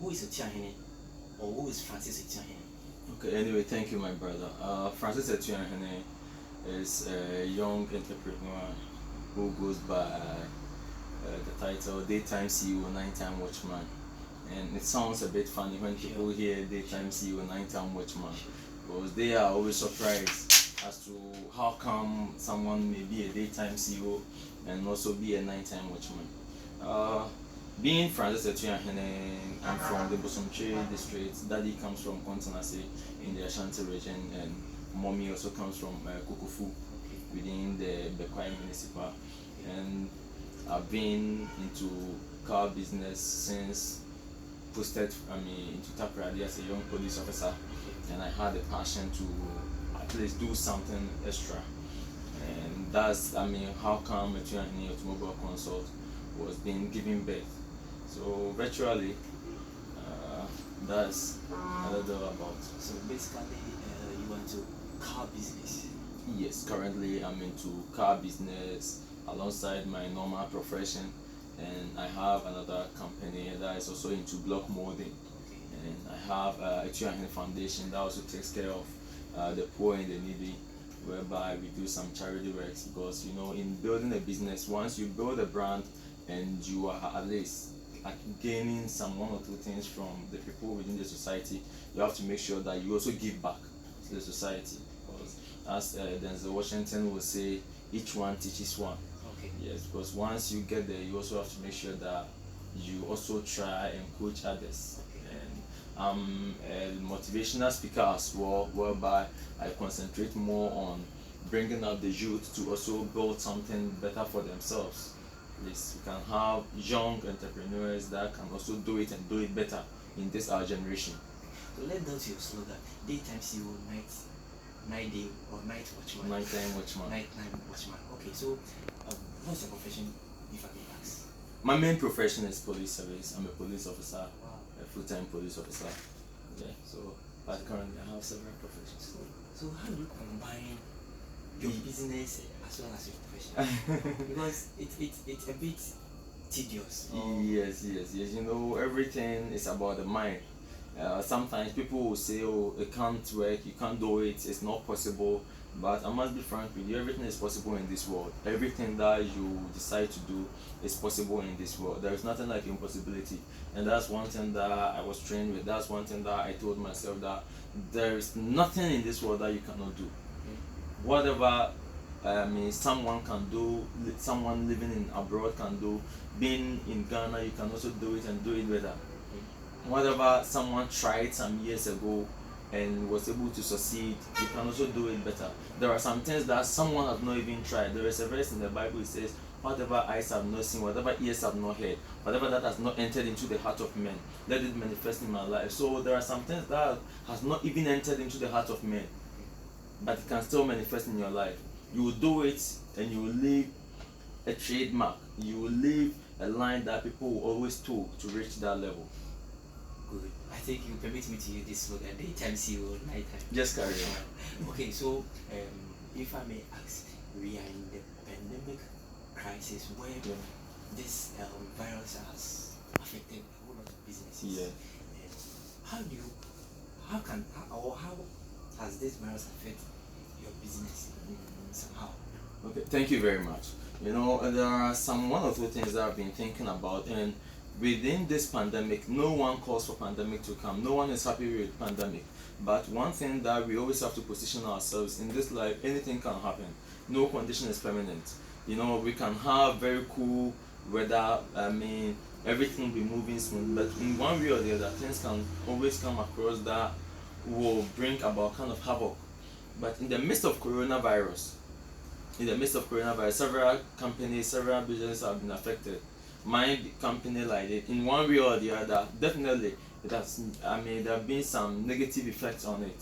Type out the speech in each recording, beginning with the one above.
who is ATUAHENE, or who is Francis ATUAHENE? Okay, anyway, thank you, my brother. Francis ATUAHENE is a young entrepreneur who goes by the title Daytime CEO, Nighttime Watchman. And it sounds a bit funny when people hear Daytime CEO, Nighttime Watchman, because they are always surprised as to how come someone may be a daytime CEO and also be a nighttime watchman. Being Francis ATUAHENE, I'm from the Bosomche district. Daddy comes from Kontanase in the Ashanti region, and mommy also comes from Kukufu within the Bekwai municipal. And I've been into car business since posted into Tapradi as a young police officer, and I had a passion to at least do something extra. And that's how come ATUAHENE Automobile Consult was being given birth. So virtually, that's a little about. So basically, you want to car business? Yes, currently I'm into car business alongside my normal profession, and I have another company that is also into block molding. And I have ATUAHENE Foundation that also takes care of the poor and the needy, whereby we do some charity works. Because in building a business, once you build a brand and you are at least gaining some one or two things from the people within the society, you have to make sure that you also give back to the society. Because as Denzel Washington will say, each one teaches one. Okay. Yes, because once you get there, you also have to make sure that you also try and coach others. And I'm a motivational speaker as well, whereby I concentrate more on bringing up the youth to also build something better for themselves. At least we can have young entrepreneurs that can also do it and do it better in this our generation. So let's go to your slogan: daytime CEO, night day or night watchman. Nighttime watchman. Nighttime watchman. Okay, so what's your profession, if I may ask? My main profession is police service. I'm a police officer. Wow. A full-time police officer. Yeah. So, but currently I have several professions. So how do you combine your business as well as your profession? Because it's a bit tedious. Yes. Everything is about the mind. Sometimes people will say, oh, it can't work, you can't do it, it's not possible. But I must be frank with you, everything is possible in this world. Everything that you decide to do is possible in this world. There is nothing like impossibility. And that's one thing that I was trained with. That's one thing that I told myself, that there is nothing in this world that you cannot do. Whatever someone can do, someone living in abroad can do, being in Ghana, you can also do it and do it better. Whatever someone tried some years ago and was able to succeed, you can also do it better. There are some things that someone has not even tried. There is a verse in the Bible that says, whatever eyes have not seen, whatever ears have not heard, whatever that has not entered into the heart of men, let it manifest in my life. So there are some things that has not even entered into the heart of men, but it can still manifest in your life. You will do it and you will leave a trademark. You will leave a line that people will always told to reach that level. Good. I think you permit me to use this slogan: daytime CEO, nighttime. Just carry on. Okay, so if I may ask, we are in the pandemic crisis where this virus has affected a whole lot of businesses. Yeah. How has this virus affected your business somehow? Okay, thank you very much. There are some one or two things that I've been thinking about, and within this pandemic, no one calls for pandemic to come. No one is happy with pandemic. But one thing that we always have to position ourselves in this life, anything can happen. No condition is permanent. We can have very cool weather. Everything will be moving smooth. But in one way or the other, things can always come across that will bring about kind of havoc. But in the midst of coronavirus, several companies, several businesses have been affected. My company like it, in one way or the other, definitely it has. There have been some negative effects on it.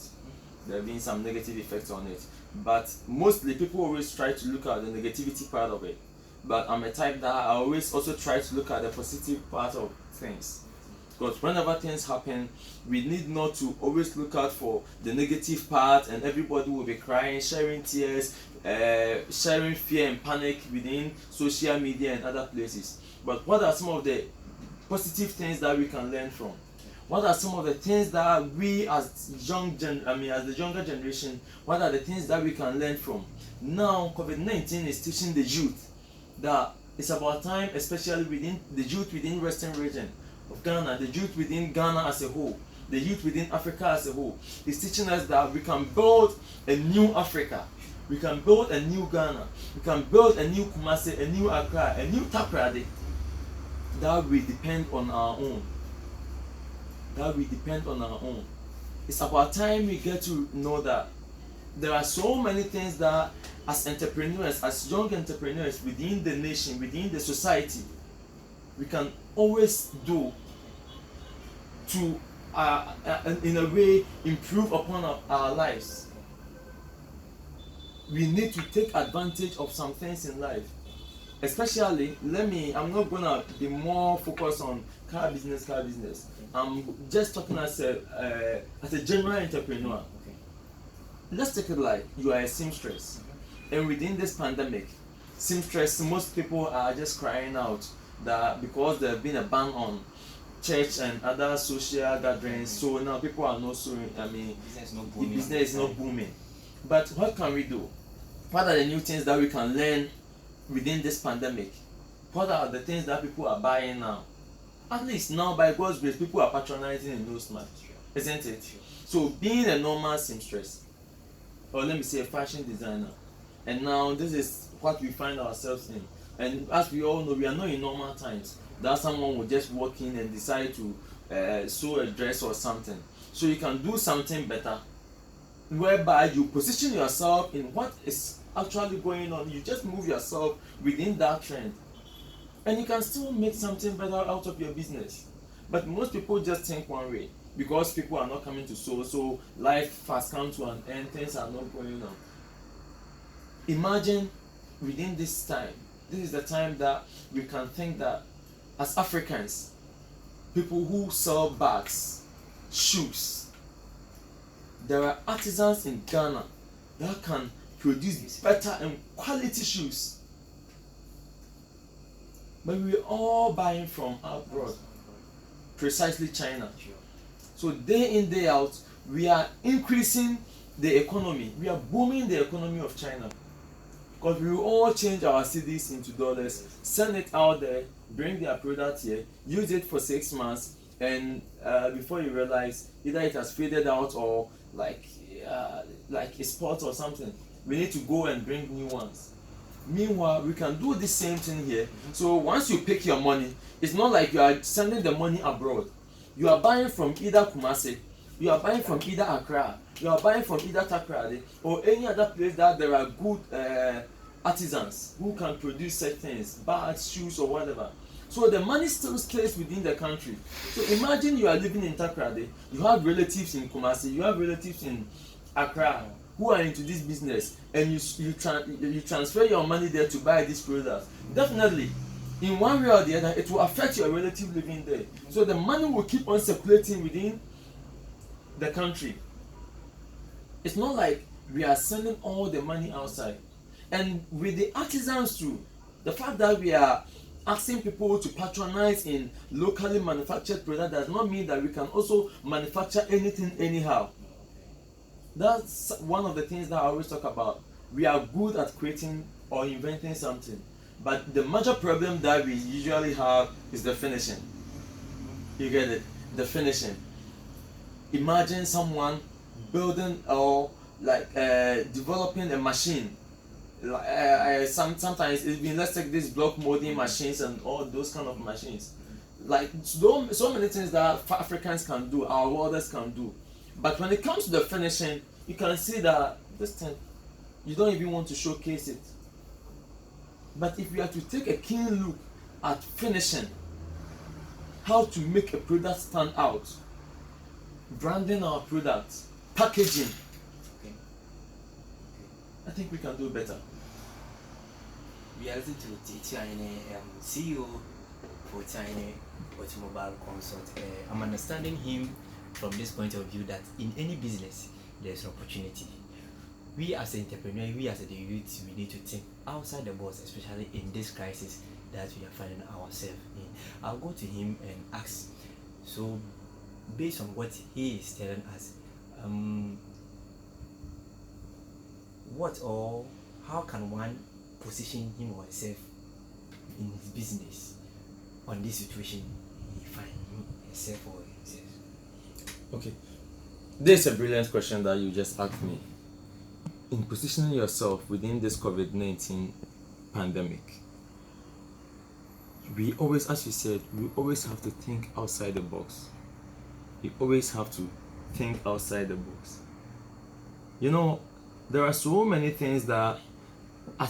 But mostly people always try to look at the negativity part of it. But I'm a type that I always also try to look at the positive part of things. Because whenever things happen, we need not to always look out for the negative part, and everybody will be crying, sharing tears, sharing fear and panic within social media and other places. But what are some of the positive things that we can learn from? What are some of the things that we as as the younger generation, what are the things that we can learn from? Now, COVID-19 is teaching the youth that it's about time, especially within the youth within Western region of Ghana, the youth within Ghana as a whole, the youth within Africa as a whole. It's teaching us that we can build a new Africa. We can build a new Ghana. We can build a new Kumasi, a new Accra, a new Takoradi. That we depend on our own. That we depend on our own. It's about time we get to know that there are so many things that as entrepreneurs, as young entrepreneurs within the nation, within the society, we can always do to in a way improve upon our lives. We need to take advantage of some things in life. Especially, I'm not gonna be more focused on car business. I'm just talking as a general entrepreneur. Okay. Let's take it like you are a seamstress, and within this pandemic, seamstress, most people are just crying out that because there have been a ban on church and other social gatherings, so now people are not sewing. The business is not booming. But what can we do? What are the new things that we can learn within this pandemic? What are the things that people are buying now? At least now, by God's grace, people are patronizing in those much, isn't it? So being a normal seamstress, or let me say a fashion designer, and now this is what we find ourselves in. And as we all know, we are not in normal times that someone will just walk in and decide to sew a dress or something. So you can do something better, whereby you position yourself in what is actually going on. You just move yourself within that trend, and you can still make something better out of your business. But most people just think one way, because people are not coming to sew, so life has come to an end, things are not going on. Imagine within this time, this is the time that we can think that as Africans, people who sell bags, shoes, there are artisans in Ghana that can produce better and quality shoes. But we are all buying from abroad, precisely China. So day in, day out, we are increasing the economy. We are booming the economy of China. Because we will all change our cedis into dollars, send it out there, bring their product here, use it for 6 months, and before you realize, either it has faded out or like a spot or something. We need to go and bring new ones. Meanwhile, we can do the same thing here. So once you pick your money, it's not like you are sending the money abroad. You are buying from either Kumasi, you are buying from either Accra, you are buying from either Takoradi, or any other place that there are good artisans who can produce such things, bags, shoes, or whatever. So the money still stays within the country. So imagine you are living in Takoradi, you have relatives in Kumasi, you have relatives in Accra who are into this business, and you transfer your money there to buy these products. Definitely, in one way or the other, it will affect your relative living there. So the money will keep on circulating within the country. It's not like we are sending all the money outside. And with the artisans too, the fact that we are asking people to patronize in locally manufactured products does not mean that we can also manufacture anything anyhow. That's one of the things that I always talk about. We are good at creating or inventing something, but the major problem that we usually have is the finishing. You get it? The finishing. Imagine someone building or developing a machine. Sometimes it's been, let's take these block molding machines and all those kind of machines. Like so many things that Africans can do, our welders can do. But when it comes to the finishing, you can see that this thing, you don't even want to showcase it. But if we are to take a keen look at finishing, how to make a product stand out, branding our products, packaging, I think we can do better. We are listening to ATUAHENE, CEO for ATUAHENE Automobile Consult. I'm understanding him from this point of view that in any business there's an opportunity. We as an entrepreneur, we as the youth, we need to think outside the box, especially in this crisis that we are finding ourselves in. I'll go to him and ask, so based on what he is telling us, what or how can one position him or herself in his business on this situation he find himself or himself? Okay, this is a brilliant question that you just asked me. In positioning yourself within this COVID-19 pandemic, we always, as you said, we always have to think outside the box. We always have to think outside the box. You know, there are so many things that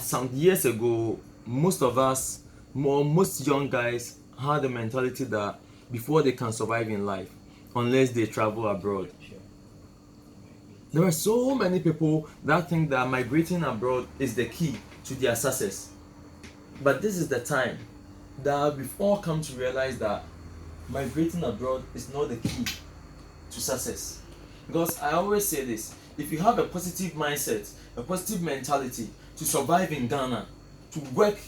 some years ago, most of us, most young guys had the mentality that before they can survive in life, unless they travel abroad. Sure. There are so many people that think that migrating abroad is the key to their success. But this is the time that we've all come to realize that migrating abroad is not the key to success. Because I always say this, if you have a positive mindset, a positive mentality to survive in Ghana, to work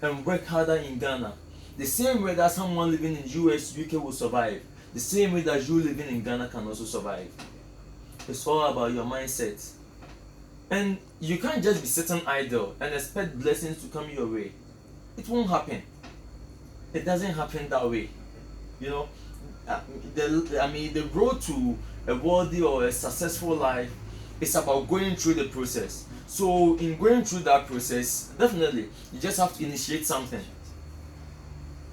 and work harder in Ghana, the same way that someone living in US, UK will survive, the same way that you living in Ghana can also survive. It's all about your mindset. And you can't just be sitting idle and expect blessings to come your way. It won't happen. It doesn't happen that way. You know, the road to a wealthy or a successful life is about going through the process. So in going through that process, definitely you just have to initiate something.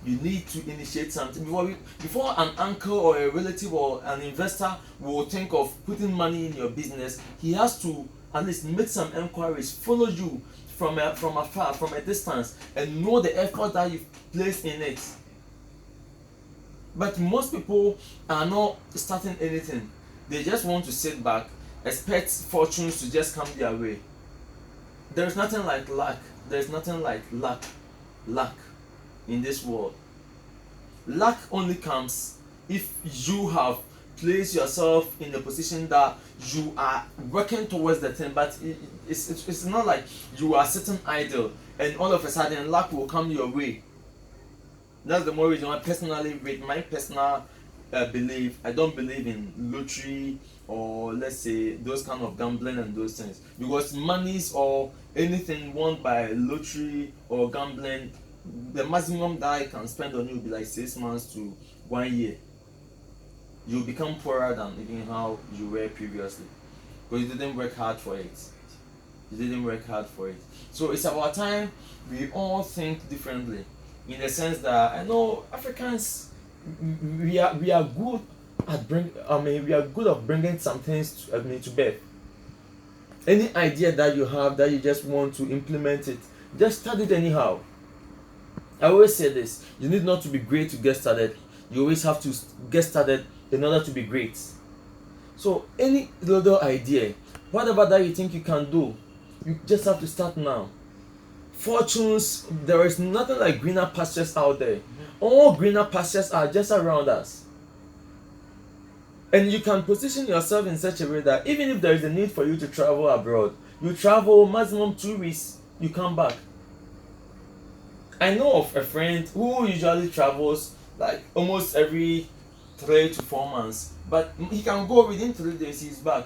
You need to initiate something before an uncle or a relative or an investor will think of putting money in your business. He has to at least make some enquiries, follow you from afar, from a distance, and know the effort that you've placed in it. But most people are not starting anything. They just want to sit back, expect fortunes to just come their way. There is nothing like luck. There is nothing like luck in this world. Luck only comes if you have placed yourself in a position that you are working towards the thing, but it's not like you are sitting idle and all of a sudden luck will come your way. That's the more reason why personally, with my personal belief, I don't believe in lottery or let's say those kind of gambling and those things, because monies or anything won by lottery or gambling, the maximum that I can spend on you will be like 6 months to 1 year. You become poorer than even how you were previously, because you didn't work hard for it. So it's about time we all think differently, in the sense that I know Africans, we are good at bringing some things to bear. Any idea that you have that you just want to implement it, just start it anyhow. I always say this, you need not to be great to get started. You always have to get started in order to be great. So any little idea, whatever that you think you can do, you just have to start now. Fortunes, there is nothing like greener pastures out there. All greener pastures are just around us. And you can position yourself in such a way that even if there is a need for you to travel abroad, you travel maximum 2 weeks, you come back. I know of a friend who usually travels like almost every 3 to 4 months, but he can go within 3 days, he's back.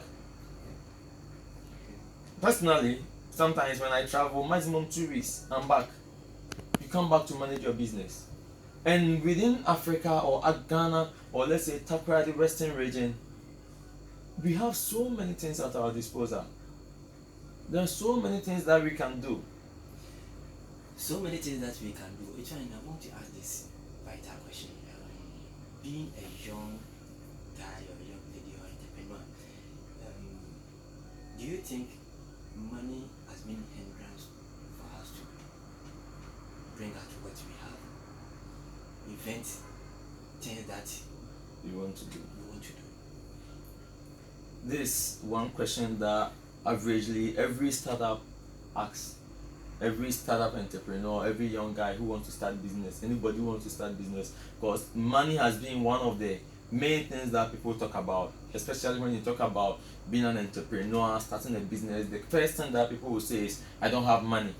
Personally, sometimes when I travel, maximum 2 weeks, I'm back. You come back to manage your business. And within Africa or Ghana, or let's say Takrady, the Western region, we have so many things at our disposal. There are so many things that we can do. So many things that we can do. I want to ask this vital question. Being a young guy or a young lady or entrepreneur, do you think money has been a hindrance for us to bring out what we have? Invent things that You want to do. we want to do. This one question that averagely every startup asks. Every startup entrepreneur, every young guy who wants to start business, anybody who wants to start business, because money has been one of the main things that people talk about, especially when you talk about being an entrepreneur, starting a business. The first thing that people will say is, I don't have money,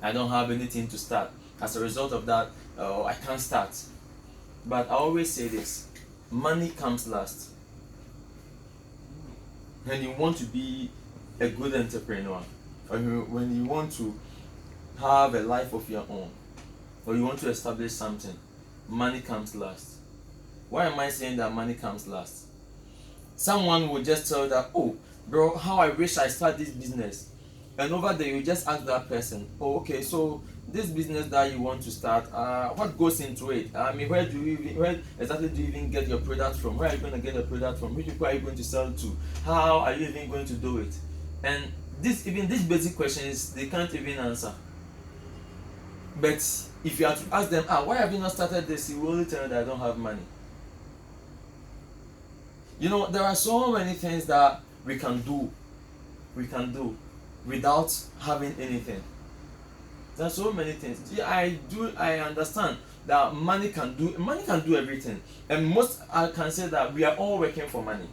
I don't have anything to start. As a result of that, I can't start. But I always say this, money comes last. When you want to be a good entrepreneur, or when you want to have a life of your own, or you want to establish something, money comes last. Why am I saying that money comes last? Someone will just tell that, oh, bro, how I wish I start this business. And over there, you just ask that person, oh, okay, so this business that you want to start, what goes into it? I mean, where exactly do you even get your product from? Where are you going to get your product from? Which people are you going to sell to? How are you even going to do it? And these basic questions, they can't even answer. But if you are to ask them, why have you not started this? He will only tell you that I don't have money. You know, there are so many things that we can do without having anything. There are so many things. Yeah, I understand that money can do everything. And most, I can say that we are all working for money.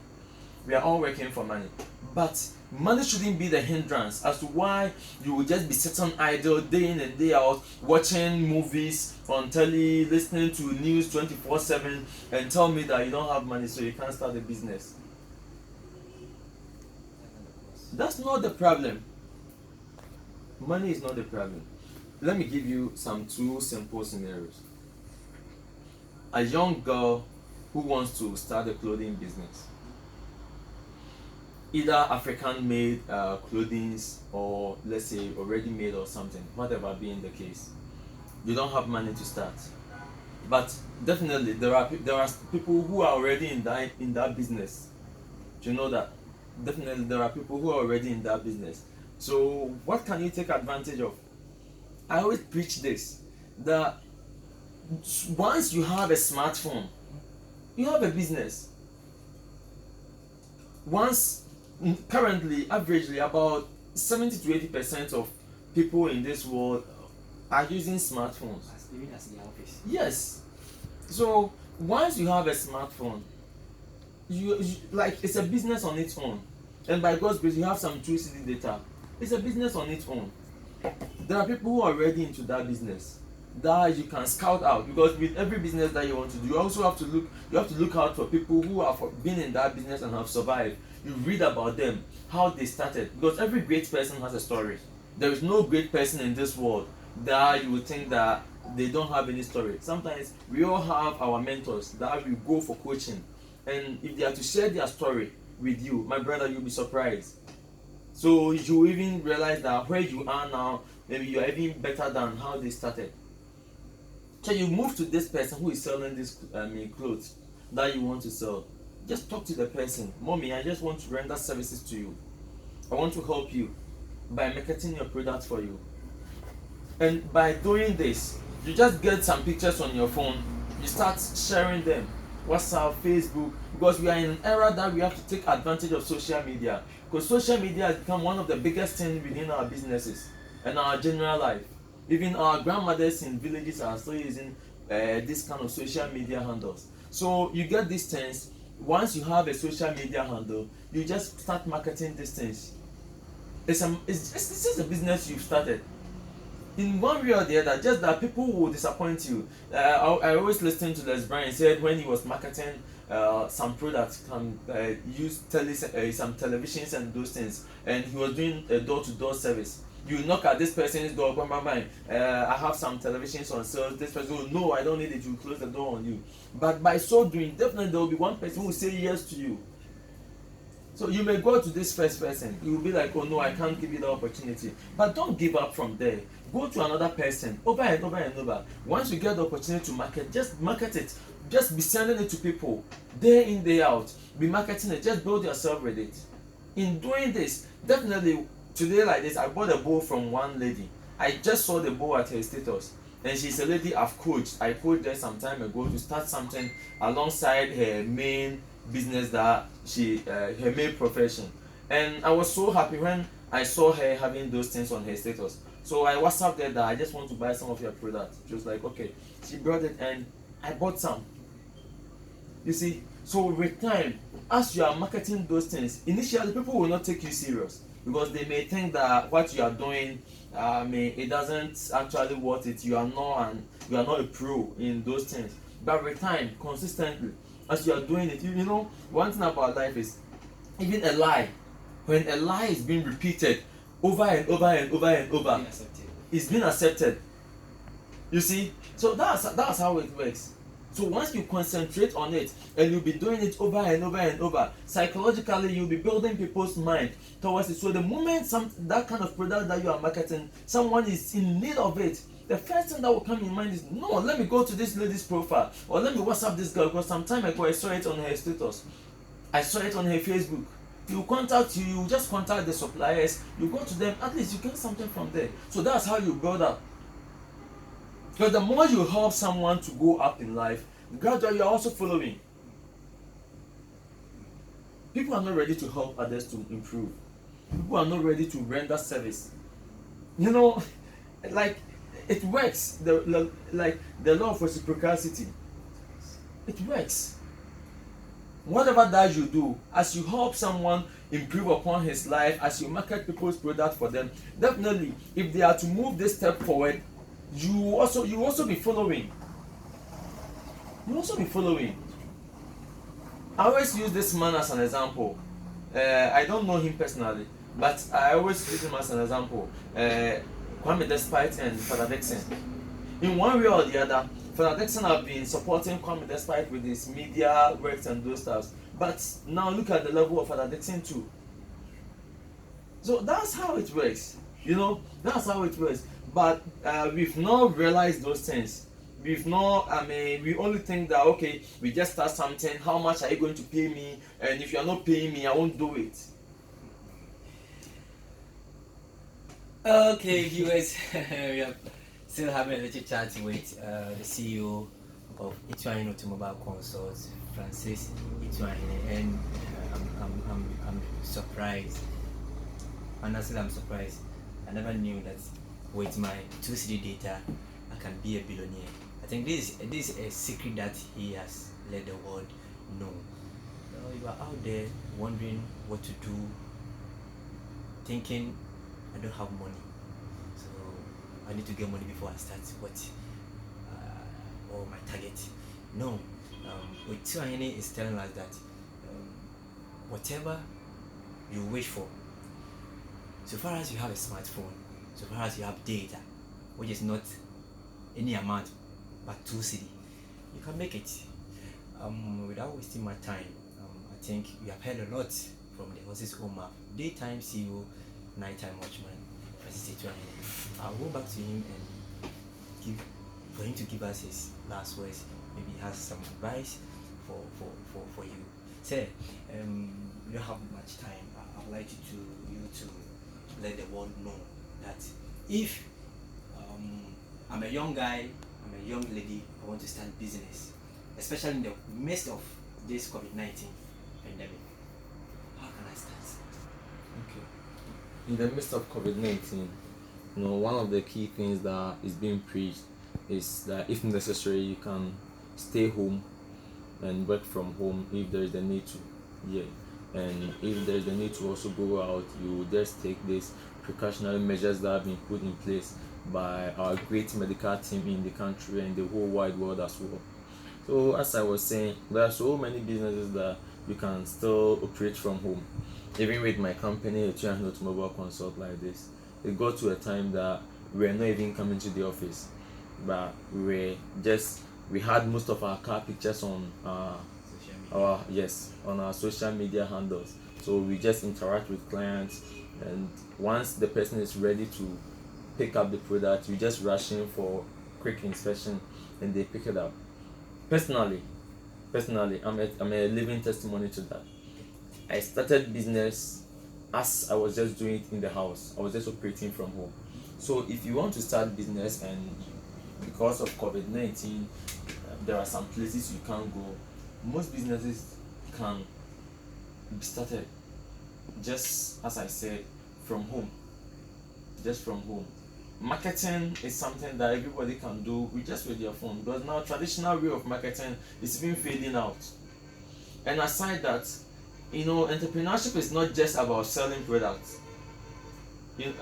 But money shouldn't be the hindrance as to why you will just be sitting idle day in and day out, watching movies on telly, listening to news 24/7, and tell me that you don't have money so you can't start a business. That's not the problem. Money is not the problem. Let me give you two simple scenarios. A young girl who wants to start a clothing business, either African made clothing, or let's say already made or something, whatever being the case. You don't have money to start, but definitely there are people who are already in that business. Do you know that? Definitely there are people who are already in that business. So what can you take advantage of? I always preach this, that once you have a smartphone, you have a business. Currently, averagely, about 70 to 80% of people in this world are using smartphones. Even as in the office. Yes. So once you have a smartphone, you like, it's a business on its own. And by God's grace, you have some 2CD data. It's a business on its own. There are people who are already into that business that you can scout out, because with every business that you want to do, you also have to look out for people who have been in that business and have survived. You read about them, how they started, because every great person has a story. There is no great person in this world that you would think that they don't have any story. Sometimes we all have our mentors that we go for coaching, and if they are to share their story with you, my brother, you'll be surprised. So you even realize that where you are now, maybe you are even better than how they started. So you move to this person who is selling this clothes that you want to sell. Just talk to the person. Mommy, I just want to render services to you. I want to help you by marketing your product for you. And by doing this, you just get some pictures on your phone. You start sharing them. WhatsApp, Facebook, because we are in an era that we have to take advantage of social media, because social media has become one of the biggest things within our businesses and our general life. Even our grandmothers in villages are still using this kind of social media handles. So you get these things. Once you have a social media handle, you just start marketing these things. This is a business you've started. In one way or the other, just that people will disappoint you. I always listen to Les Bryan said when he was marketing some products, use some televisions and those things, and he was doing a door-to-door service. You knock at this person's door, I have some televisions on sale. This person will, no, I don't need it. You close the door on you. But by so doing, definitely there will be one person who will say yes to you. So you may go to this first person. You will be like, oh no, I can't give you the opportunity. But don't give up from there. Go to another person, over and over and over. Once you get the opportunity to market, just market it. Just be sending it to people, day in, day out. Be marketing it. Just build yourself with it. In doing this, definitely, today like this, I bought a bowl from one lady. I just saw the bowl at her status. And she's a lady I've coached. I coached her some time ago to start something alongside her main business, that her main profession. And I was so happy when I saw her having those things on her status. So I WhatsApped her that I just want to buy some of your products. She was like, okay. She brought it and I bought some. You see, so with time, as you are marketing those things, initially people will not take you serious, because they may think that what you are doing, it doesn't actually worth it. You are not a pro in those things. But with time, consistently, as you are doing it. You know, one thing about life is, even a lie, when a lie is being repeated over and over and over and over, it's been accepted. You see, so that's how it works. So once you concentrate on it and you'll be doing it over and over and over, psychologically you'll be building people's mind towards it. So the moment that kind of product that you are marketing, someone is in need of it, the first thing that will come in mind is, no, let me go to this lady's profile, or let me WhatsApp this girl, because some time ago I saw it on her status, I saw it on her Facebook. You contact you just contact the suppliers, you go to them, at least you get something from there. So that's how you build up. Because the more you help someone to go up in life, gradually you are also following. People are not ready to help others to improve. People are not ready to render service. You know, like it works. The law of reciprocity. It works. Whatever that you do, as you help someone improve upon his life, as you market people's product for them, definitely, if they are to move this step forward, you also be following. You also be following. I always use this man as an example. I don't know him personally, but I always use him as an example. Kwame Despite and Father Dixon. In one way or the other, Father Dixon have been supporting Kwame Despite with his media works and those stuff. But now look at the level of Father Dixon too. So that's how it works. You know, that's how it works. But we've not realized those things. We've not, we only think that, okay, we just start something, how much are you going to pay me? And if you're not paying me, I won't do it. Okay, viewers, we are still having a little chat with the CEO of ATUAHENE Automobile Consults, Francis ATUAHENE, and I'm surprised. Honestly, I'm surprised. I never knew that with my 2CD data, I can be a billionaire. I think this is a secret that he has let the world know. You are out there wondering what to do, thinking, I don't have money, so I need to get money before I start or my target. No, with ATUAHENE is telling us that whatever you wish for, so far as you have a smartphone, so far as you have data, which is not any amount but 2CD, you can make it. Without wasting my time, I think you have heard a lot from the horse's own mouth. Daytime CEO, nighttime watchman, Francis ATUAHENE. I'll go back to him and for him to give us his last words. Maybe he has some advice for you. Sir, we don't have much time. I would like you to let the world know that if I'm a young guy, I'm a young lady, I want to start business, especially in the midst of this COVID-19 pandemic, how can I start? Okay. In the midst of COVID-19, you know, one of the key things that is being preached is that if necessary, you can stay home and work from home if there is a need to. Yeah. And if there is a need to also go out, you just take these precautionary measures that have been put in place by our great medical team in the country and the whole wide world as well. So as I was saying, there are so many businesses that you can still operate from home. Even with my company, ATUAHENE Automobile Consult like this, it got to a time that we were not even coming to the office, but we had most of our car pictures on on our social media handles. So we just interact with clients, and once the person is ready to pick up the product, you just rush in for quick inspection and they pick it up. Personally, I'm a living testimony to that. I started business as I was just doing it in the house. I was just operating from home. So if you want to start business and because of COVID-19, there are some places you can't go, most businesses can be started just as I said, from home. Just from home. Marketing is something that everybody can do with their phone, because now traditional way of marketing is even fading out. And aside that, you know, entrepreneurship is not just about selling products. You know,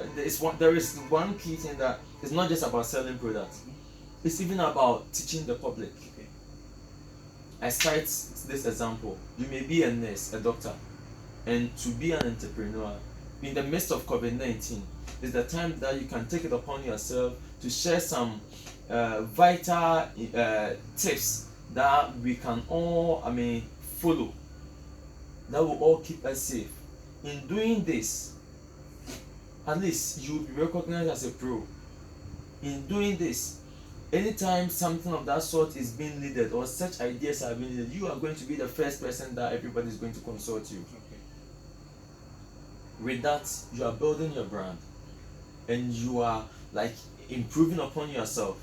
there is one key thing that it's not just about selling products. It's even about teaching the public. I cite this example. You may be a nurse, a doctor, and to be an entrepreneur in the midst of COVID-19 is the time that you can take it upon yourself to share some vital tips that we can all, follow, that will all keep us safe. In doing this, at least you will be recognized as a pro. In doing this, anytime something of that sort is being needed or such ideas are being needed, you are going to be the first person that everybody is going to consult you. Okay. With that, you are building your brand and you are like improving upon yourself.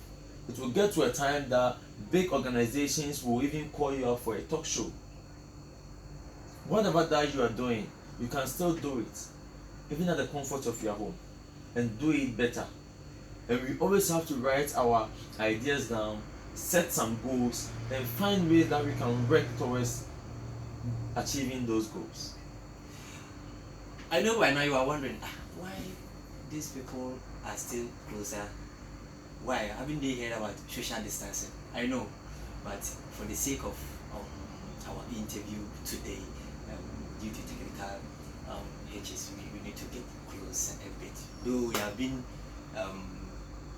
It will get to a time that big organizations will even call you up for a talk show. Whatever that you are doing, you can still do it, even at the comfort of your home, and do it better. And we always have to write our ideas down, set some goals, and find ways that we can work towards achieving those goals. I know by now you are wondering why these people are still closer. Why haven't they heard about social distancing? I know, but for the sake of our interview today, due to technical hitches, we need to get close a bit. Though we have been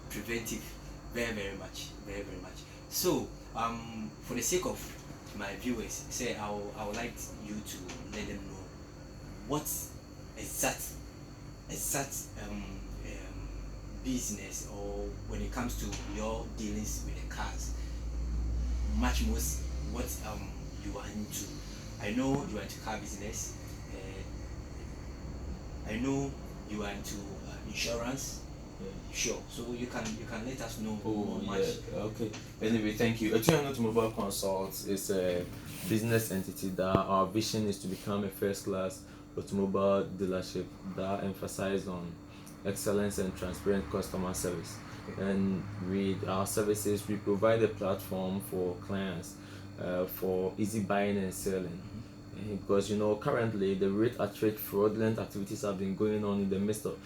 preventive very much. So for the sake of my viewers, I would like you to let them know what exact business, or when it comes to your dealings with the cars, much most what you are into. I know you are into car business. I know you are into insurance. Sure. So you can let us know more much. Okay. Anyway, thank you. ATUAHENE Automobile Consult is a business entity that our vision is to become a first-class automobile dealership that emphasizes on excellence and transparent customer service. And with our services, we provide a platform for clients for easy buying and selling. Because currently the rate at which fraudulent activities have been going on in the midst of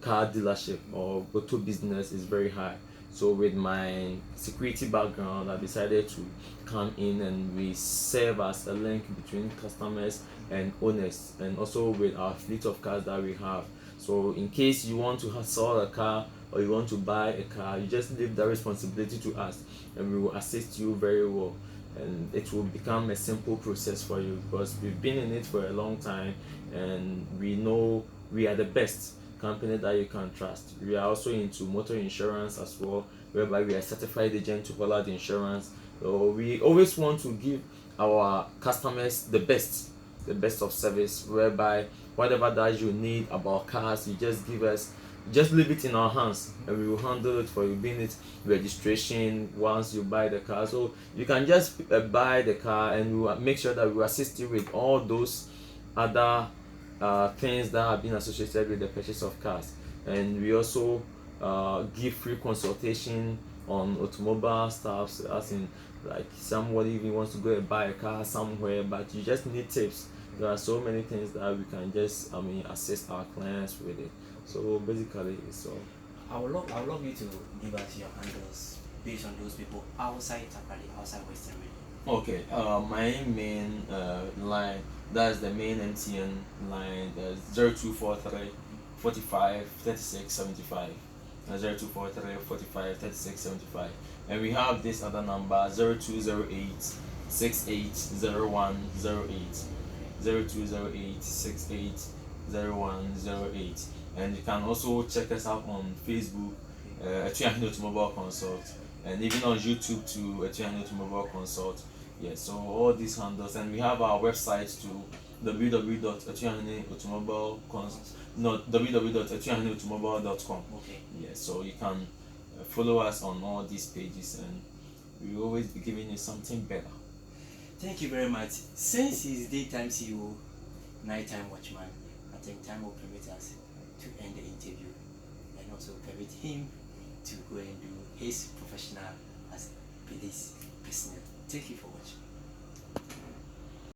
car dealership or auto business is very high. So with my security background, I decided to come in and we serve as a link between customers and owners, and also with our fleet of cars that we have. So in case you want to sell a car or you want to buy a car, you just leave that responsibility to us and we will assist you very well. And it will become a simple process for you because we've been in it for a long time and we know we are the best company that you can trust. We are also into motor insurance as well, whereby we are certified agent to hold out the insurance. So we always want to give our customers the best of service, whereby whatever that you need about cars, you just give us, just leave it in our hands and we will handle it for you, being it registration once you buy the car. So you can just buy the car and we will make sure that we will assist you with all those other things that have been associated with the purchase of cars. And we also give free consultation on automobile stuff, as in like somebody even wants to go and buy a car somewhere but you just need tips. There are so many things that we can just assist our clients with it. So basically it's all. I would love you to give us your handles based on those people outside Tampere, outside Western Region. Okay, my main line, that's the main MTN line, that's 0243 45 36 75. 0243 45 36 75. And we have this other number 0208 680108. 0208 680108. And you can also check us out on Facebook, ATUAHENE Automobile Consult, and even on YouTube to ATUAHENE Automobile Consult. Yeah, so all these handles, and we have our website to www.atuaheneautomobile.com. Okay. Yeah, so you can follow us on all these pages, and we will always be giving you something better. Thank you very much. Since he's daytime CEO, nighttime watchman, I think time will permit us to end the interview and also permit him to go and do his professional as police personnel. Thank you for watching.